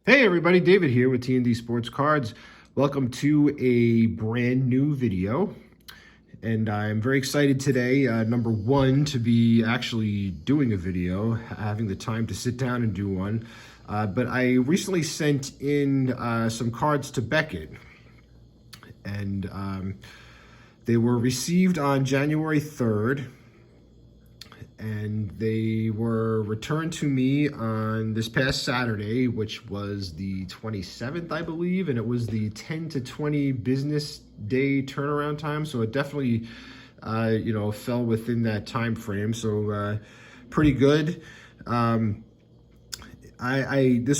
Hey everybody, David here with T&D Sports Cards. Welcome to a brand new video. And I'm very excited today, number one, to be actually doing a video, having the time to sit down and do one. But I recently sent in some cards to Beckett. And they were received on January 3rd. And they were returned to me on this past Saturday, which was the 27th, I believe, and it was the 10 to 20 business day turnaround time. So it definitely, fell within that time frame. So pretty good. This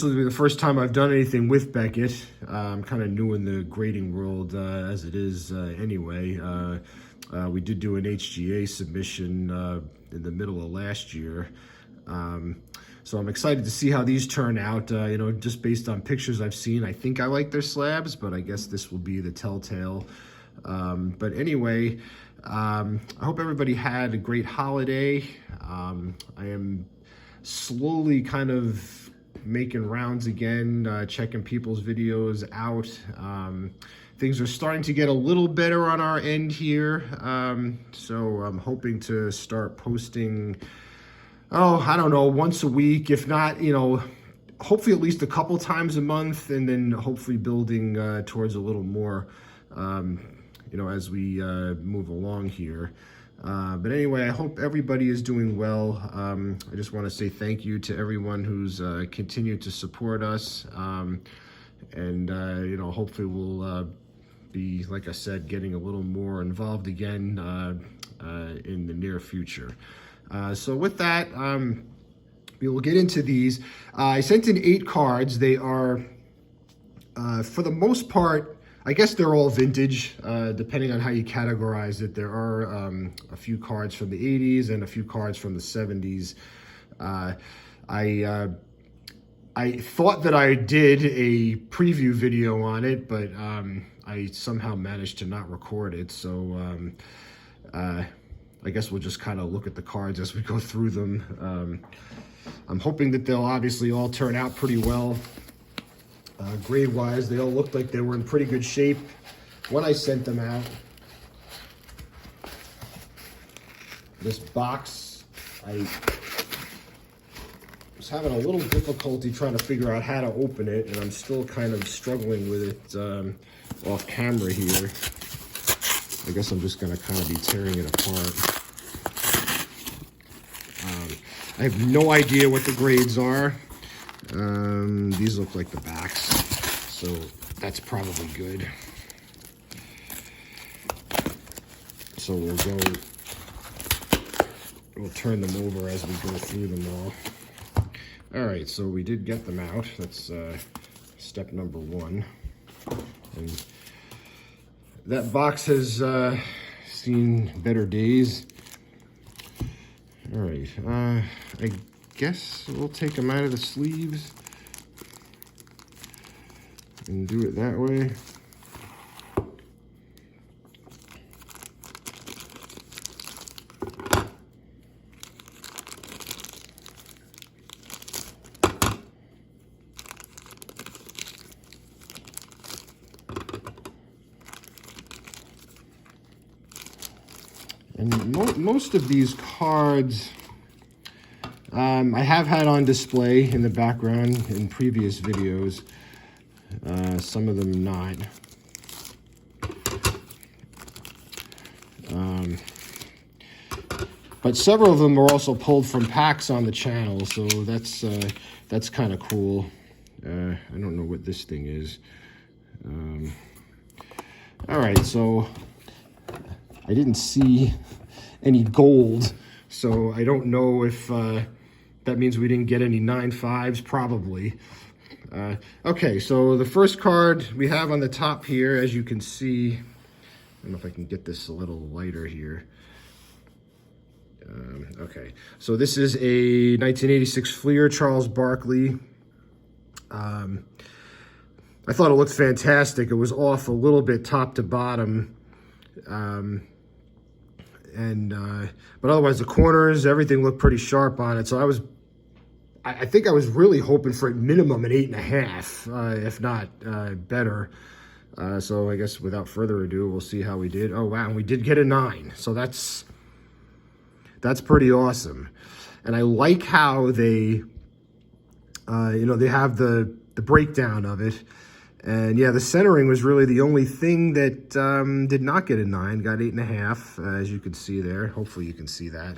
will be the first time I've done anything with Beckett. I'm kind of new in the grading world as it is anyway. We did do an HGA submission in the middle of last year. So I'm excited to see how these turn out. Just based on pictures I've seen, I think I like their slabs, but I guess this will be the telltale. But anyway, I hope everybody had a great holiday. I am slowly kind of making rounds again, checking people's videos out. Things are starting to get a little better on our end here. So I'm hoping to start posting, I don't know, once a week, if not, hopefully at least a couple times a month, and then hopefully building towards a little more, as we move along here. But anyway, I hope everybody is doing well. I just want to say thank you to everyone who's continued to support us. And hopefully we'll be, like I said, getting a little more involved again in the near future. So with that, we will get into these. I sent in 8 cards. They are, for the most part, I guess they're all vintage, depending on how you categorize it. There are a few cards from the 80s and a few cards from the 70s. I thought that I did a preview video on it, but I somehow managed to not record it. So I guess we'll just kind of look at the cards as we go through them. I'm hoping that they'll obviously all turn out pretty well. Grade-wise, they all looked like they were in pretty good shape when I sent them out. This box, I was having a little difficulty trying to figure out how to open it, and I'm still kind of struggling with it off camera here. I guess I'm just going to kind of be tearing it apart. I have no idea what the grades are. These look like the backs, so that's probably good. So we'll turn them over as we go through them all. All right, so we did get them out. That's step number 1. And that box has seen better days. All right, I guess we'll take them out of the sleeves and do it that way. And most of these cards I have had on display in the background in previous videos, some of them not. But several of them are also pulled from packs on the channel, so that's kind of cool. I don't know what this thing is. All right, so I didn't see any gold, so I don't know if that means we didn't get any 9.5s, probably. Okay, so the first card we have on the top here, as you can see, I don't know if I can get this a little lighter here. Okay, so this is a 1986 Fleer, Charles Barkley. I thought it looked fantastic. It was off a little bit top to bottom. But otherwise the corners, everything looked pretty sharp on it. So I think I was really hoping for at minimum an 8.5, if not better. So I guess without further ado, we'll see how we did. Oh wow, we did get a 9. So that's pretty awesome. And I like how they, they have the breakdown of it. And yeah, the centering was really the only thing that did not get a 9. Got 8.5, as you can see there. Hopefully you can see that.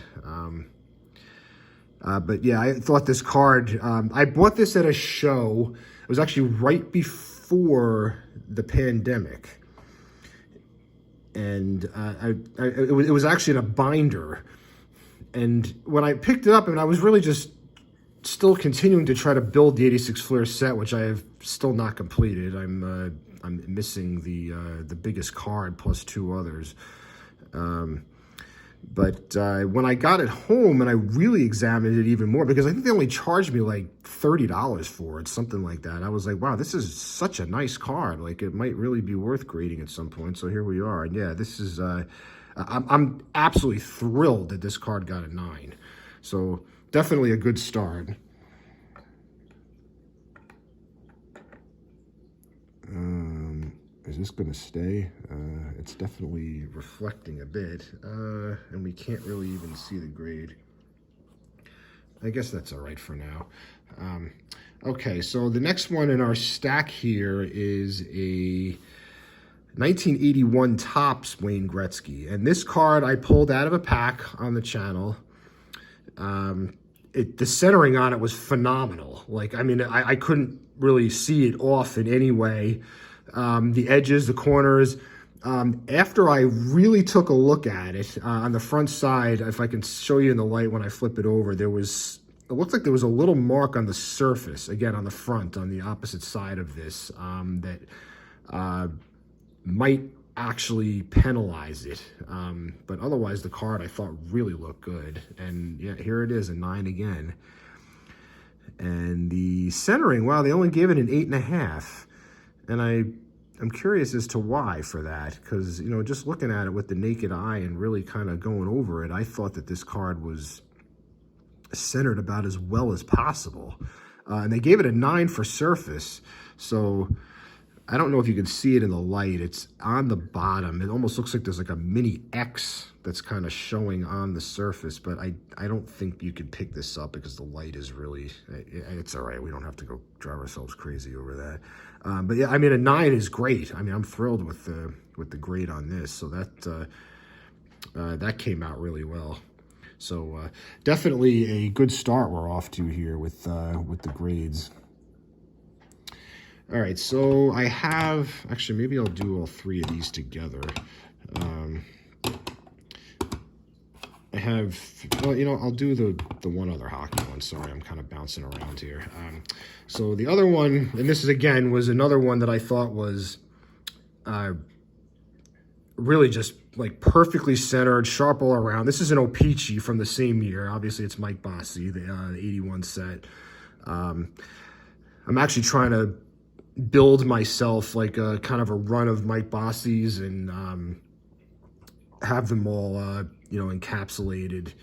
But yeah, I thought this card, I bought this at a show. It was actually right before the pandemic. And it was actually in a binder. And when I picked it up, and I was really just still continuing to try to build the 86 Flair set, which I have still not completed. I'm missing the biggest card plus 2 others. But when I got it home and I really examined it even more, because I think they only charged me like $30 for it, something like that. I was like, wow, this is such a nice card. Like, it might really be worth grading at some point. So here we are. And yeah, this is, I'm absolutely thrilled that this card got a 9. So definitely a good start. Is this going to stay? It's definitely reflecting a bit, and we can't really even see the grade. I guess that's all right for now. Okay, so the next one in our stack here is a 1981 Topps Wayne Gretzky. And this card I pulled out of a pack on the channel. The centering on it was phenomenal. Like, I mean, I couldn't really see it off in any way. The edges, the corners. After I really took a look at it, on the front side, if I can show you in the light when I flip it over, it looked like there was a little mark on the surface, again, on the front, on the opposite side of this, that might actually penalize it. But otherwise, the card I thought really looked good. And yeah, here it is, a 9 again. And the centering, wow, they only gave it an 8.5. And I'm curious as to why for that, because, just looking at it with the naked eye and really kind of going over it, I thought that this card was centered about as well as possible. And they gave it a 9 for surface, so I don't know if you can see it in the light. It's on the bottom. It almost looks like there's like a mini X that's kind of showing on the surface, but I don't think you can pick this up because the light is really, it's all right. We don't have to go drive ourselves crazy over that. But yeah, I mean, a 9 is great. I mean, I'm thrilled with the grade on this. So that came out really well. So definitely a good start we're off to here with the grades. All right, so I have, actually, maybe I'll do all 3 of these together. I have, well, I'll do the one other hockey one. Sorry, I'm kind of bouncing around here. So the other one, and this is, again, was another one that I thought was really just like perfectly centered, sharp all around. This is an O-Pee-Chee from the same year. Obviously, it's Mike Bossy, the 81 set. I'm actually trying to build myself like a kind of a run of Mike Bossy's and have them all, encapsulated.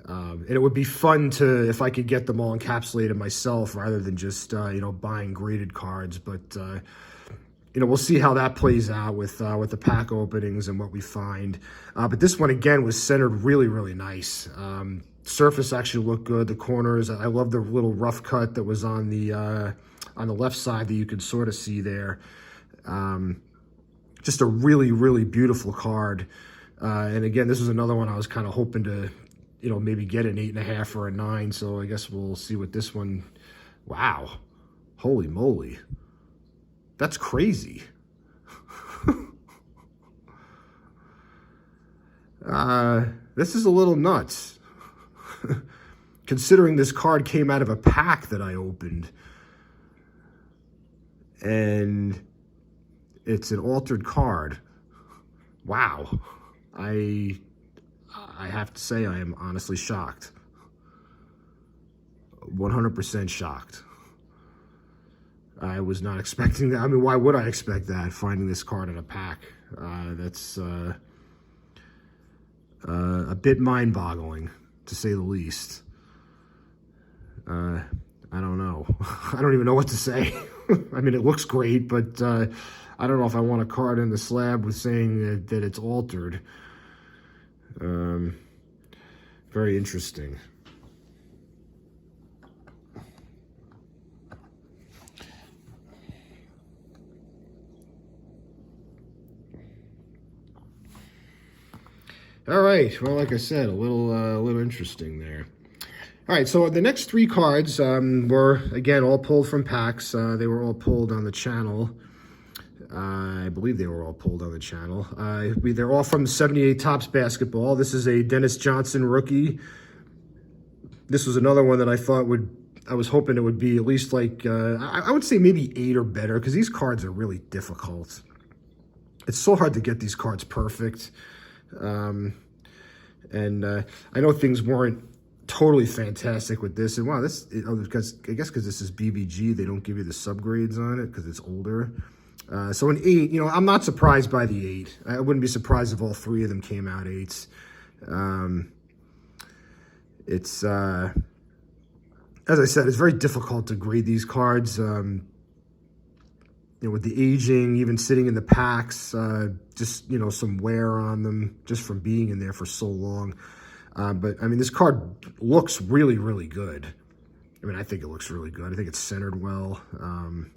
And it would be fun to, if I could get them all encapsulated myself rather than just, buying graded cards. But, we'll see how that plays out with the pack openings and what we find. But this one, again, was centered really, really nice. Surface actually looked good. The corners, I love the little rough cut that was on the left side that you could sort of see there. Just a really, really beautiful card. And again, this was another one I was kind of hoping to, maybe get an 8.5 or a 9. So I guess we'll see what this one, wow, holy moly. That's crazy. This is a little nuts. Considering this card came out of a pack that I opened. And it's an altered card. Wow. I have to say I am honestly shocked. 100% shocked. I was not expecting that. I mean, why would I expect that, finding this card in a pack? That's a bit mind-boggling, to say the least. I don't know. I don't even know what to say. I mean, it looks great, but I don't know if I want a card in the slab with saying that it's altered. Very interesting. All right. Well, like I said, a little interesting there. All right. So the next three cards were again all pulled from packs. They were all pulled on the channel. I believe they were all pulled on the channel. They're all from 78 Topps Basketball. This is a Dennis Johnson rookie. This was another one that I thought I was hoping it would be at least like, I would say maybe 8 or better, because these cards are really difficult. It's so hard to get these cards perfect. I know things weren't totally fantastic with this. And wow, because I guess because this is BBG, they don't give you the subgrades on it because it's older. So an 8, I'm not surprised by the 8. I wouldn't be surprised if all 3 of them came out 8s. It's, as I said, it's very difficult to grade these cards. With the aging, even sitting in the packs, just, some wear on them just from being in there for so long. But, I mean, this card looks really, really good. I mean, I think it looks really good. I think it's centered well.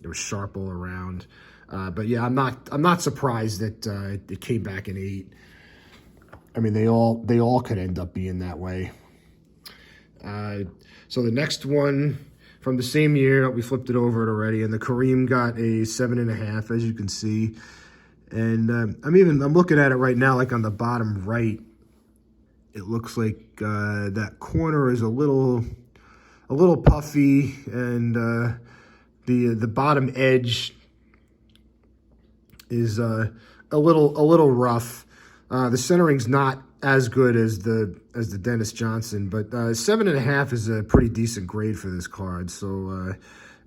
It was sharp all around. But yeah, I'm not surprised that it came back in 8. I mean, they all could end up being that way. So the next one from the same year, we flipped it over it already, and the Kareem got a 7.5, as you can see. And I'm looking at it right now, like on the bottom right. It looks like that corner is a little puffy, and the bottom edge is a little rough. The centering's not as good as the Dennis Johnson, but 7.5 is a pretty decent grade for this card. So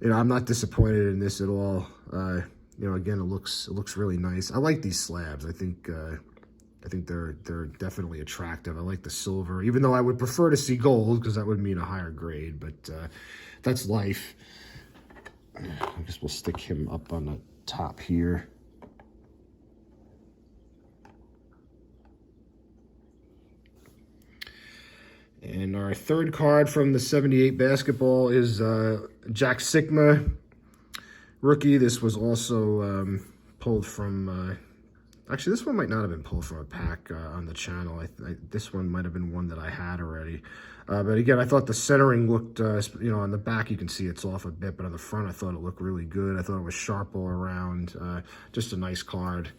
I'm not disappointed in this at all. Again, it looks really nice. I like these slabs. I think they're definitely attractive. I like the silver, even though I would prefer to see gold because that would mean a higher grade. But that's life. I guess we'll stick him up on the top here. And our third card from the 78 basketball is Jack Sigma rookie. This was also pulled from, actually this one might not have been pulled from a pack on the channel. This one might have been one that I had already. But again, I thought the centering looked, on the back you can see it's off a bit, but on the front I thought it looked really good. I thought it was sharp all around. Just a nice card.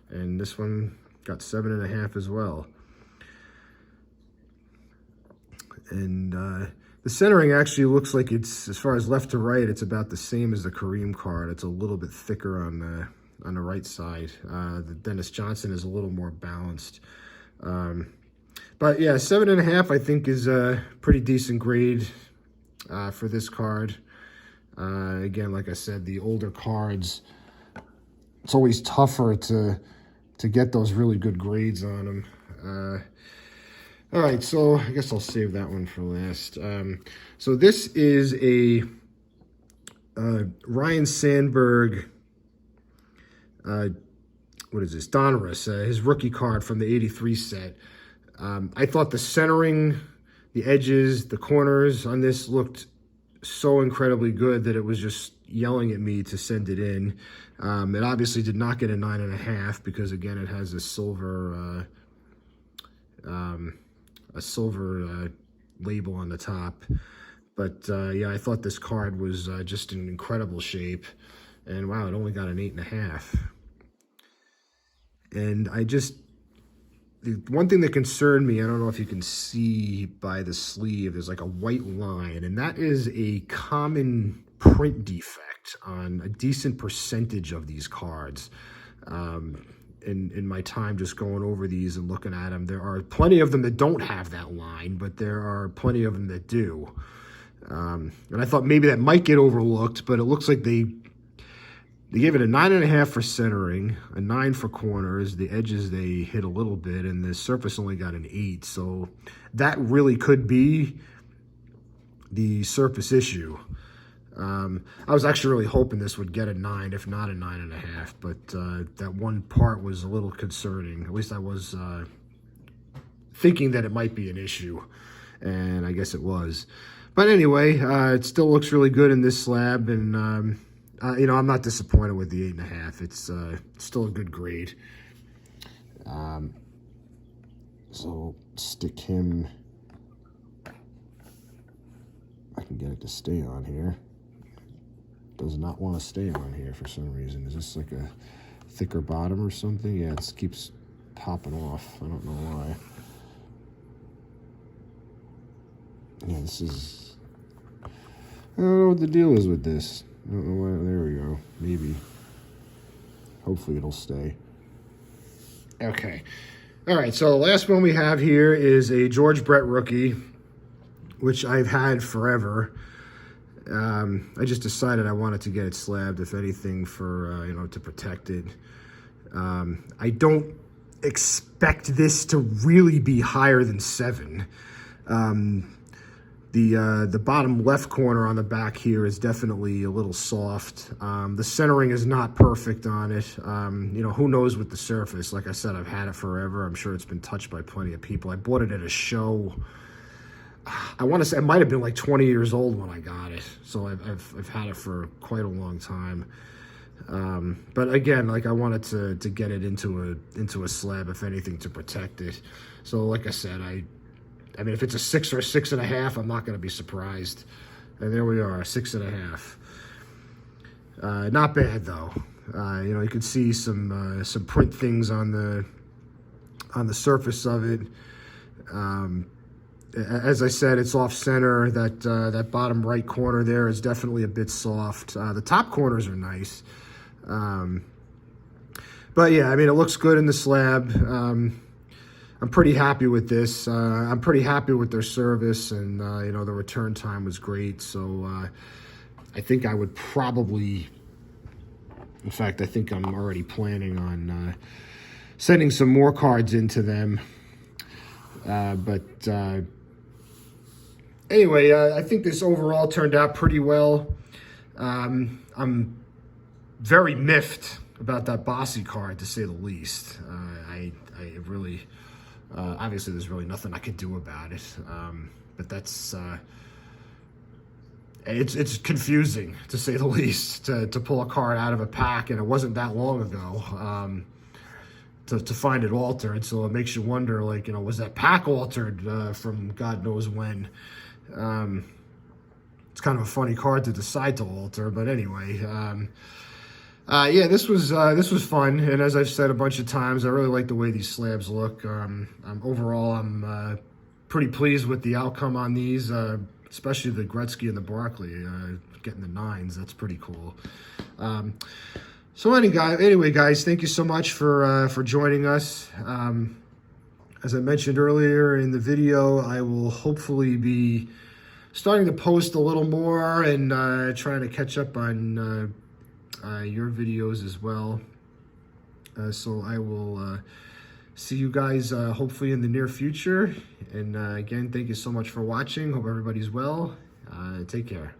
And this one got 7.5 as well. And the centering actually looks like it's, as far as left to right, it's about the same as the Kareem card. It's a little bit thicker on the right side. The Dennis Johnson is a little more balanced. But yeah, 7.5 I think is a pretty decent grade for this card. Again, like I said, the older cards, it's always tougher to get those really good grades on them. All right, so I guess I'll save that one for last. So this is a Ryan Sandberg, what is this, Donruss, his rookie card from the 83 set. I thought the centering, the edges, the corners on this looked so incredibly good that it was just yelling at me to send it in. It obviously did not get a 9.5 because, again, it has a silver label on the top. But yeah, I thought this card was just in incredible shape. And wow, it only got an 8.5. And the one thing that concerned me, I don't know if you can see by the sleeve, there's like a white line, and that is a common print defect on a decent percentage of these cards. In my time just going over these and looking at them, there are plenty of them that don't have that line, but there are plenty of them that do. And I thought maybe that might get overlooked, but it looks like they gave it a 9.5 for centering, a 9 for corners. The edges they hit a little bit, and the surface only got an 8. So that really could be the surface issue. I was actually really hoping this would get a 9, if not a 9.5, but that one part was a little concerning. At least I was thinking that it might be an issue, and I guess it was. But anyway, it still looks really good in this slab, and you know, I'm not disappointed with the 8.5. It's still a good grade. So stick him. I can get it to stay on here. Does not want to stay on here for some reason. Is this like a thicker bottom or something? Yeah, it keeps popping off. I don't know why. Yeah, this is... I don't know what the deal is with this. I don't know why. There we go. Maybe. Hopefully it'll stay. Okay. All right, so the last one we have here is a George Brett rookie, which I've had forever. I just decided I wanted to get it slabbed, if anything, for, you know, to protect it. I don't expect this to really be higher than 7. The bottom left corner on the back here is definitely a little soft. The centering is not perfect on it. You know, who knows with the surface? Like I said, I've had it forever. I'm sure it's been touched by plenty of people. I bought it at a show. I want to say it might have been like 20 years old when I got it. So I've had it for quite a long time. But again, like I wanted to get it into a slab, if anything, to protect it. So like I said, I mean, if it's a 6 or a 6.5, I'm not going to be surprised. And there we are, 6.5. Not bad though. You know, you can see some print things on the surface of it. As I said, it's off center. That bottom right corner there is definitely a bit soft. The top corners are nice. But yeah, I mean, it looks good in the slab. I'm pretty happy with this. I'm pretty happy with their service, and you know, the return time was great. So I think I would probably, in fact, I think I'm already planning on sending some more cards into them. But anyway, I think this overall turned out pretty well. I'm very miffed about that Bossy card, to say the least. I really... obviously, there's really nothing I could do about it, but that's it's confusing, to say the least, to pull a card out of a pack, and it wasn't that long ago, to find it altered. So it makes you wonder, like, you know, was that pack altered from God knows when? It's kind of a funny card to decide to alter, but anyway. Yeah, this was fun, and as I've said a bunch of times, I really like the way these slabs look. Overall, I'm pretty pleased with the outcome on these, especially the Gretzky and the Barkley, getting the 9s. That's pretty cool. So anyway, guys, thank you so much for joining us. As I mentioned earlier in the video, I will hopefully be starting to post a little more and trying to catch up on your videos as well. So I will see you guys hopefully in the near future. And again, thank you so much for watching. Hope everybody's well. Take care.